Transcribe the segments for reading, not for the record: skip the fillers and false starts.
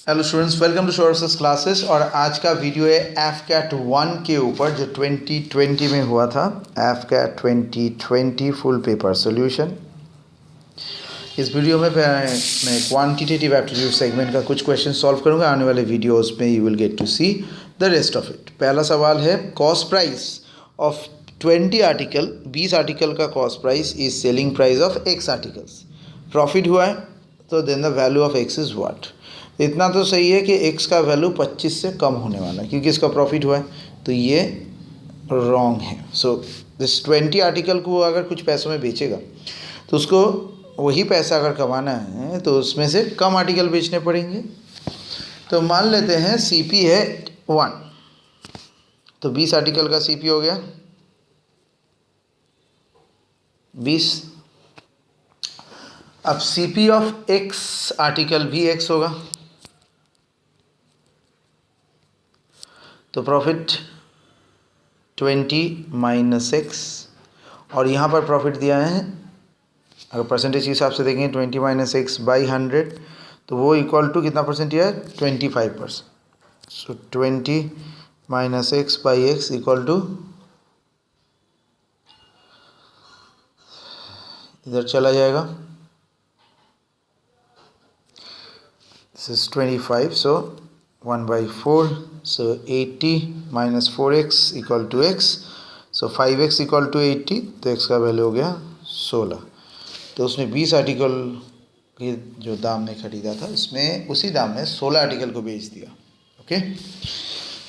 Hello students, welcome to sources classes. और आज का वीडियो है एफ कैट 1 के ऊपर जो 2020 में हुआ था। F CAT 2020 full paper solution. इस वीडियो में मैं क्वांटिटेटिव एप्टीट्यूड सेगमेंट का कुछ क्वेश्चन सॉल्व करूंगा। आने वाले वीडियोस में you will get to see the rest of it. पहला सवाल है, cost price of 20 article, 20 article का cost price is selling price of X articles. Profit हुआ है तो then the value of X is what. इतना तो सही है कि एक्स का वैल्यू 25 से कम होने वाला है क्योंकि इसका प्रॉफिट हुआ है, तो ये रॉन्ग है। सो दिस 20 आर्टिकल को अगर कुछ पैसों में बेचेगा तो उसको वही पैसा अगर कमाना है तो उसमें से कम आर्टिकल बेचने पड़ेंगे। तो मान लेते हैं सीपी है 1, तो 20 आर्टिकल का सीपी हो गया 20। अब सीपी ऑफ एक्स आर्टिकल भी एक्स होगा, तो प्रॉफिट 20 माइनस एक्स। और यहाँ पर प्रॉफिट दिया है, अगर परसेंटेज के हिसाब से देखें 20 माइनस एक्स बाई 100, तो वो इक्वल टू कितना परसेंट दिया है, 25%। So 20 minus x by x equal to, इधर चला जाएगा, this is 25, so 1/4, so 80 minus 4x equal to x, so 5x equal to 80, तो x का वैल्यू हो गया 16। तो उसने 20 आर्टिकल के जो दाम में ख़रीदा था उसमें उसी दाम में 16 आर्टिकल को बेच दिया। ओके,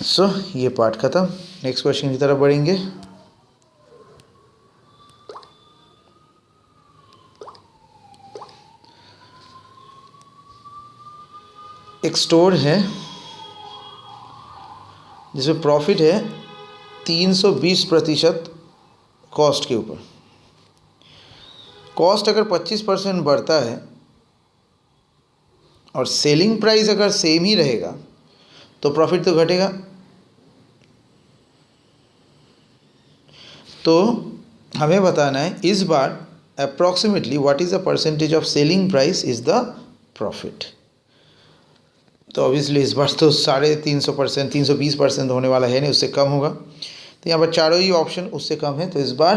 सो ये पार्ट ख़त्म। नेक्स्ट क्वेश्चन की तरफ बढ़ेंगे। एक स्टोर है जिसमें प्रॉफिट है 320% कॉस्ट के ऊपर। कॉस्ट अगर 25% बढ़ता है और सेलिंग प्राइस अगर सेम ही रहेगा तो प्रॉफिट तो घटेगा। तो हमें बताना है इस बार approximately what is the percentage of selling price is the profit. तो ऑब्वियसली इस बार तो 350%, 320% होने वाला है नहीं, उससे कम होगा। तो यहाँ पर चारों ही ऑप्शन उससे कम है, तो इस बार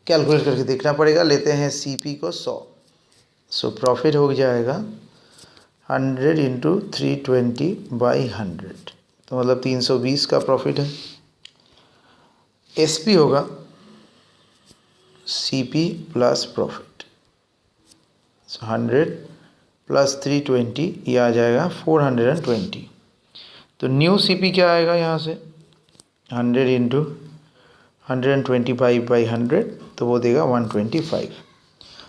कैलकुलेट करके देखना पड़ेगा। लेते हैं सीपी को 100, सो प्रॉफिट हो जाएगा 100 इंटू 320/100, तो मतलब 320 का प्रॉफिट है। एसपी होगा सीपी प्लस प्रॉफिट, 100 प्लस 320, ये आ जाएगा 420। तो न्यू सीपी क्या आएगा यहाँ से, 100 इंटू 125/100, तो वो देगा 125।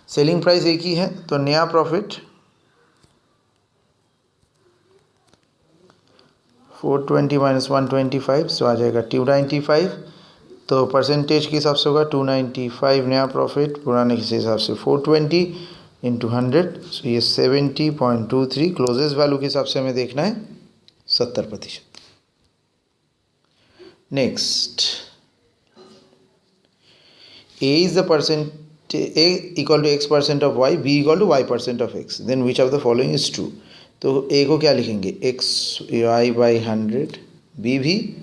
सेलिंग प्राइस एक ही है, तो नया प्रॉफिट 420 माइनस 125, सो आ जाएगा 295। तो परसेंटेज के हिसाब से होगा 295 नया प्रॉफिट, पुराने के हिसाब से 420 इंटू 100, सो ये 70.23। क्लोजेस्ट वैल्यू के हिसाब से हमें देखना है 70%। Next, a is the percent, a equal to x% of y, b equal to y% of x, then which of the following is true। तो a को क्या लिखेंगे, x y/100, b भी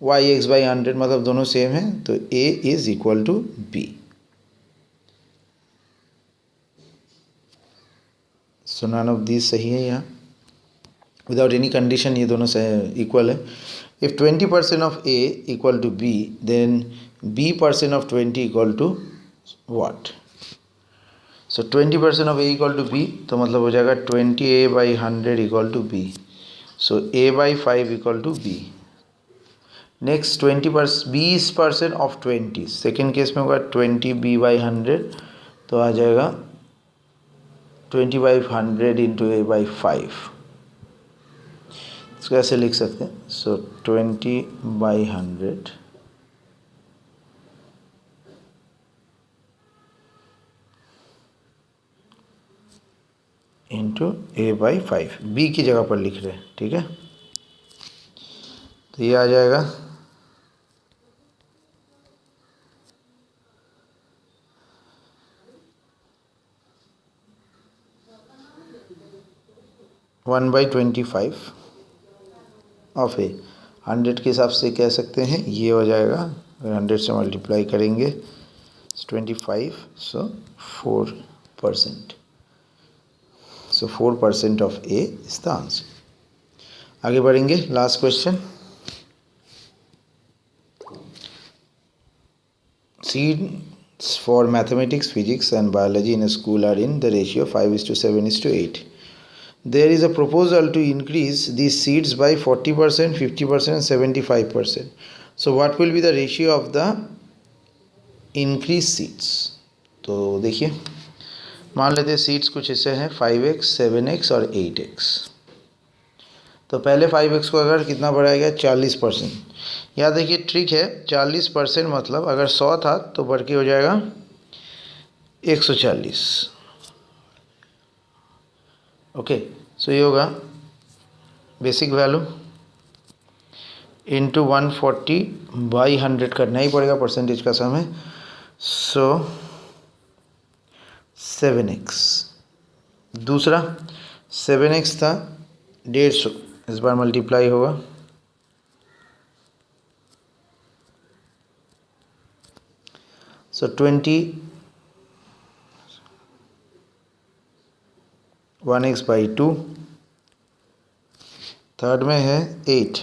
y(x/100), मतलब दोनों सेम है, तो a is equal to b। So none of this सही है यहाँ, विदाउट एनी कंडीशन ये दोनों से इक्वल है। If 20% of a equal to b, then b% of 20 equal to what. So 20% of a equal to b, तो मतलब हो जाएगा 20a/100 equal to b, so a/5 equal to b। Next 20% of 20, second case में होगा 20b/100, तो आ जाएगा 20/100 into a/5। इसको ऐसे लिख सकते हैं, सो 20/100 इंटू a/5, b की जगह पर लिख रहे हैं, ठीक है। तो ये आ जाएगा 1 1/25 ऑफ ए 100 के हिसाब से कह सकते हैं ये हो जाएगा, अगर 100 से मल्टीप्लाई करेंगे 25, सो 4%, सो 4% of A is the answer. आगे बढ़ेंगे, last question. Seats for mathematics, physics and biology in a school are in the ratio 5:7:8. There is a proposal to increase these seats by 40%, 50% and 75%. So what will be the ratio of the increased seats? तो देखिए, मान लेते हैं seats कुछ ऐसे हैं 5x, 7x और 8x। तो पहले 5x को अगर कितना बढ़ाया गया 40%, यहाँ देखिए ट्रिक है, 40% मतलब अगर 100 था तो बढ़ के हो जाएगा 140। ओके, सो ये होगा बेसिक वैल्यू इंटू 140/100 करना ही पड़ेगा, परसेंटेज का सम है। सो 7x, दूसरा 7x था 150, इस बार मल्टीप्लाई होगा, सो 21x/2, थर्ड में है 8,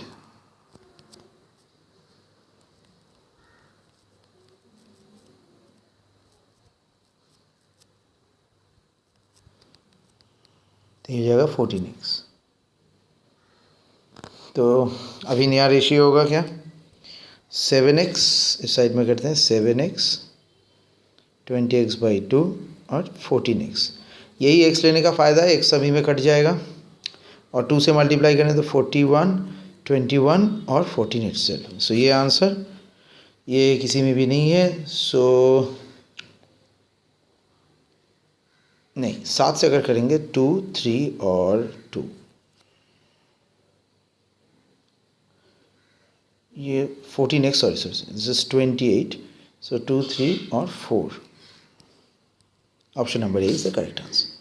तो ये जाएगा 14x। तो अभी नया रेशियो होगा क्या, 7x इस साइड में करते हैं, 7x 20x/2 और 14x। यही x लेने का फ़ायदा है, x सभी में कट जाएगा और 2 से मल्टीप्लाई करें तो 41, 21 और 14 itself। सो ये आंसर, ये किसी में भी नहीं है। सो नहीं, 7 से अगर करेंगे 2, 3 और 2, ये 14x, सॉरी दिस इज 28, सो 2, 3 और 4, option number A is the correct answer.